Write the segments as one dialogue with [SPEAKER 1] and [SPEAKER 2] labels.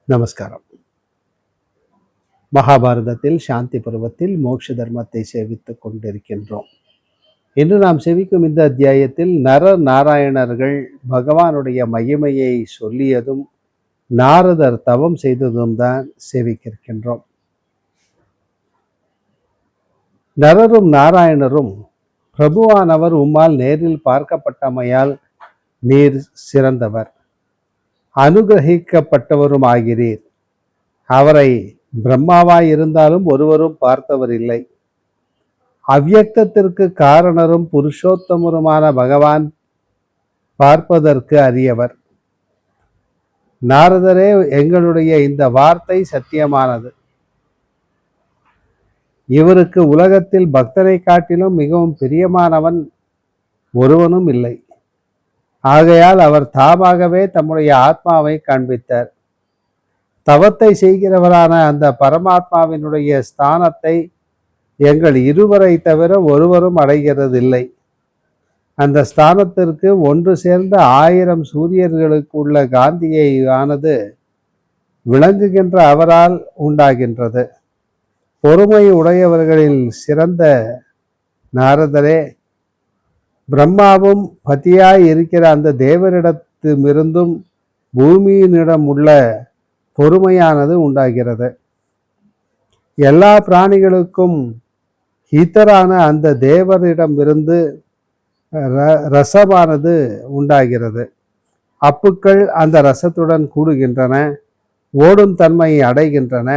[SPEAKER 1] நமஸ்காரம். மகாபாரதத்தில் சாந்தி பருவத்தில் மோட்ச தர்மத்தை சேவித்துக் கொண்டிருக்கின்றோம். இன்று நாம் செவிக்கும் இந்த அத்தியாயத்தில் நாராயணர்கள் பகவானுடைய மகிமையை சொல்லியதும் நாரதர் தவம் செய்ததும் தான் சேவிக்கின்றோம். நரரும் நாராயணரும், பிரபுவானவர் உம்மால் நேரில் பார்க்கப்பட்டமையால் நீர் சிறந்தவர், அனுகிரகிக்கப்பட்டவரும் ஆகிறீர். அவரை பிரம்மாவாய் இருந்தாலும் ஒருவரும் பார்த்தவர் இல்லை. அவ்யக்தத்திற்கு காரணரும் புருஷோத்தமருமான பகவான் பார்ப்பதற்கு அரியவர். நாரதரே, எங்களுடைய இந்த வார்த்தை சத்தியமானது. இவருக்கு உலகத்தில் பக்தரை காட்டிலும் மிகவும் பிரியமானவன் ஒருவனும் இல்லை. ஆகையால் அவர் தாமாகவே தம்முடைய ஆத்மாவை காண்பித்தார். தவத்தை செய்கிறவரான அந்த பரமாத்மாவினுடைய ஸ்தானத்தை எங்கள் இருவரை தவிர ஒருவரும் அடைகிறதில்லை. அந்த ஸ்தானத்திற்கு ஒன்று சேர்ந்த 1000 சூரியர்களுக்கு உள்ள காந்தியை ஆனது விளங்குகின்ற அவரால் உண்டாகின்றது. பொறுமை உடையவர்களில் சிறந்த நாரதரே, பிரம்மாவும் பதியாய் இருக்கிற அந்த தேவரிடத்திலிருந்தும் பூமியினிடம் உள்ள பொறுமையானது உண்டாகிறது. எல்லா பிராணிகளுக்கும் ஹிதரான அந்த தேவரிடமிருந்து ரசமானது உண்டாகிறது. அப்புக்கள் அந்த ரசத்துடன் கூடுகின்றன, ஓடும் தன்மையை அடைகின்றன.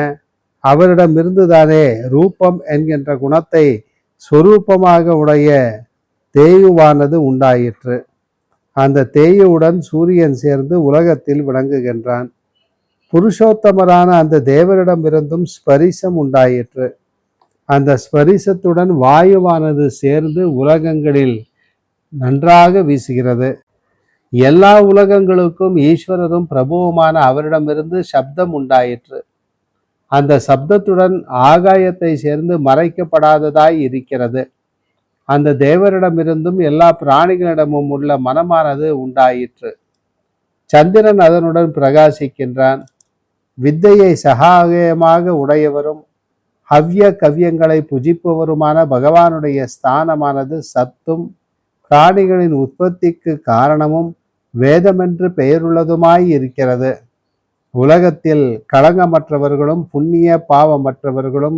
[SPEAKER 1] அவரிடமிருந்துதானே ரூபம் என்கின்ற குணத்தை சொரூபமாக உடைய தேயுவானது உண்டாயிற்று. அந்த தேயுவுடன் சூரியன் சேர்ந்து உலகத்தில் விளங்குகின்றான். புருஷோத்தமரான அந்த தேவரிடமிருந்தும் ஸ்பரிசம் உண்டாயிற்று. அந்த ஸ்பரிசத்துடன் வாயுவானது சேர்ந்து உலகங்களில் நன்றாக வீசுகிறது. எல்லா உலகங்களுக்கும் ஈஸ்வரரும் பிரபுவுமான அவரிடமிருந்து சப்தம் உண்டாயிற்று. அந்த சப்தத்துடன் ஆகாயத்தை சேர்ந்து மறைக்கப்படாததாய் இருக்கிறது. அந்த தேவரிடமிருந்தும் எல்லா பிராணிகளிடமும் உள்ள மனமானது உண்டாயிற்று. சந்திரன் அதனுடன் பிரகாசிக்கின்றான். வித்தையை சகாயமாக உடையவரும் ஹவ்ய கவ்யங்களை புஜிப்பவருமான பகவானுடைய ஸ்தானமானது சத்தும் பிராணிகளின் உற்பத்திக்கு காரணமும் வேதமென்று பெயருள்ளதுமாய் இருக்கிறது. உலகத்தில் களங்கமற்றவர்களும் புண்ணிய பாவமற்றவர்களும்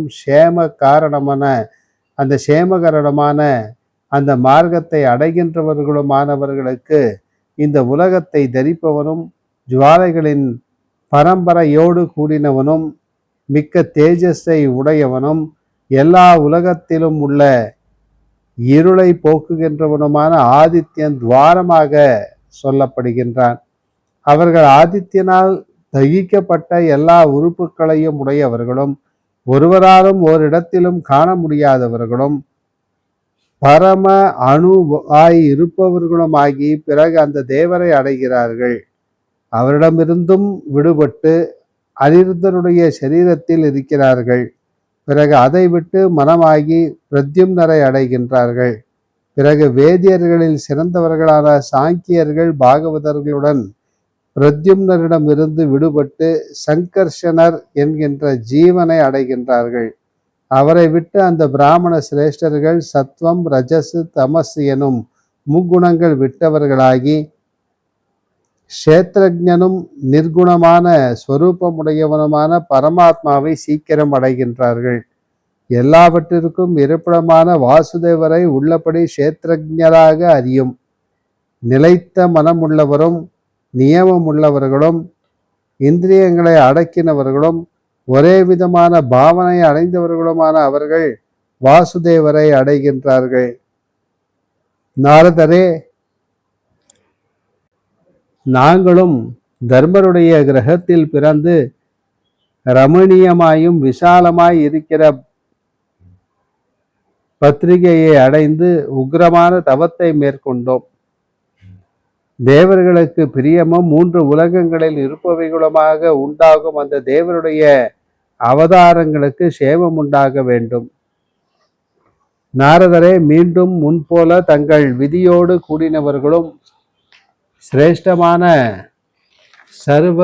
[SPEAKER 1] சேமகரணமான அந்த மார்க்கத்தை அடைகின்றவர்களுமானவர்களுக்கு இந்த உலகத்தை தரிப்பவனும் ஜுவாலைகளின் பரம்பரையோடு கூடினவனும் மிக்க தேஜஸை உடையவனும் எல்லா உலகத்திலும் உள்ள இருளை போக்குகின்றவனுமான ஆதித்யன் துவாரமாக சொல்லப்படுகின்றான். அவர்கள் ஆதித்யனால் தகிக்கப்பட்ட எல்லா உறுப்புகளையும் உடையவர்களும் ஒருவராலும் ஓரிடத்திலும் காண முடியாதவர்களும் பரம அணுவாய் இருப்பவர்களுமாகி பிறகு அந்த தேவரை அடைகிறார்கள். அவரிடமிருந்தும் விடுபட்டு அனிருத்தருடைய சரீரத்தில் இருக்கிறார்கள். பிறகு அதை விட்டு மனமாகி பிரத்யும்னரை அடைகின்றார்கள். பிறகு வேதியர்களில் சிறந்தவர்களான சாங்கியர்கள் பாகவதர்களுடன் பிரத்யும்னரிடமிருந்து விடுபட்டு சங்கர்ஷனர் என்கின்ற ஜீவனை அடைகின்றார்கள். அவரை விட்டு அந்த பிராமண சிரேஷ்டர்கள் சத்வம் ரஜசு தமசு எனும் முக்குணங்கள் விட்டவர்களாகி க்ஷேத்ரஜனும் நிர்குணமான ஸ்வரூபமுடையவனுமான பரமாத்மாவை சீக்கிரம் அடைகின்றார்கள். எல்லாவற்றிற்கும் இருப்பிடமான வாசுதேவரை உள்ளபடி க்ஷேத்ரஜராக அறியும் நிலைத்த மனமுள்ளவரும் நியமமுள்ளவர்களும் இந்திரியங்களை அடக்கினவர்களும் ஒரே விதமான பாவனை அடைந்தவர்களுமான அவர்கள் வாசுதேவரை அடைகின்றார்கள். நாரதரே, நாங்களும் தர்மருடைய கிரகத்தில் பிறந்து ரமணீயமாயும் விசாலமாய் இருக்கிற பத்திரிகையை அடைந்து உக்ரமான தவத்தை மேற்கொண்டோம். தேவர்களுக்கு பிரியமும் 3 உலகங்களில் இருப்பவைகளுமாக உண்டாகும் அந்த தேவருடைய அவதாரங்களுக்கு சேமம் உண்டாக வேண்டும். நாரதரே, மீண்டும் முன்போல தங்கள் விதியோடு கூடினவர்களும் சிரேஷ்டமான சர்வ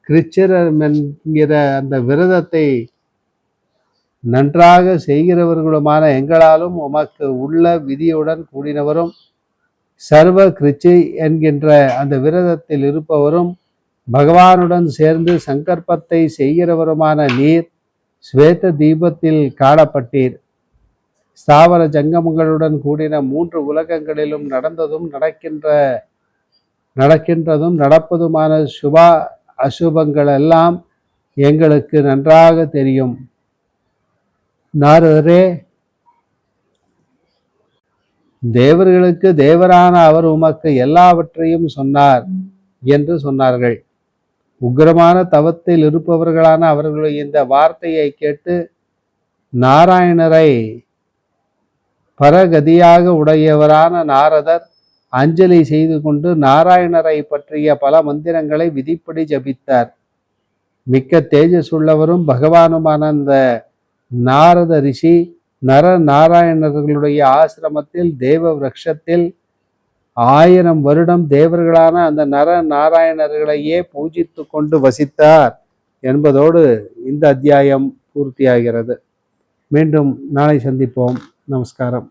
[SPEAKER 1] கிருச்சிரம் என்கிற அந்த விரதத்தை நன்றாக செய்கிறவர்களுமான எங்களாலும் உமக்கு உள்ள விதியுடன் கூடினவரும் சர்வ கிருச்சி என்கின்ற அந்த விரதத்தில் இருப்பவரும் பகவானுடன் சேர்ந்து சங்கற்பத்தை செய்கிறவருமான நீர் ஸ்வேத தீபத்தில் காணப்பட்டீர். ஸ்தாவர ஜங்கமங்களுடன் கூடின 3 உலகங்களிலும் நடக்கின்றதும் நடப்பதுமான சுபா அசுபங்கள் எல்லாம் எங்களுக்கு நன்றாக தெரியும். நாரதரே, தேவர்களுக்கு தேவரான அவர் உமக்கு எல்லாவற்றையும் சொன்னார் என்று சொன்னார்கள். உக்கிரமான தவத்தில் இருப்பவர்களான அவர்களுடைய இந்த வார்த்தையை கேட்டு நாராயணரை பரகதியாக உடையவரான நாரதர் அஞ்சலி செய்து கொண்டு நாராயணரை பற்றிய பல மந்திரங்களை விதிப்படி ஜபித்தார். மிக்க தேஜஸ் உள்ளவரும் பகவானுமான அந்த நாரத ரிஷி நர நாராயணர்களுடைய ஆசிரமத்தில் தேவ விரக்ஷத்தில் 1000 வருடம் தேவர்களான அந்த நர நாராயணர்களையே பூஜித்து கொண்டு வசித்தார் என்பதோடு இந்த அத்தியாயம் பூர்த்தியாகிறது. மீண்டும் நாளை சந்திப்போம். நமஸ்காரம்.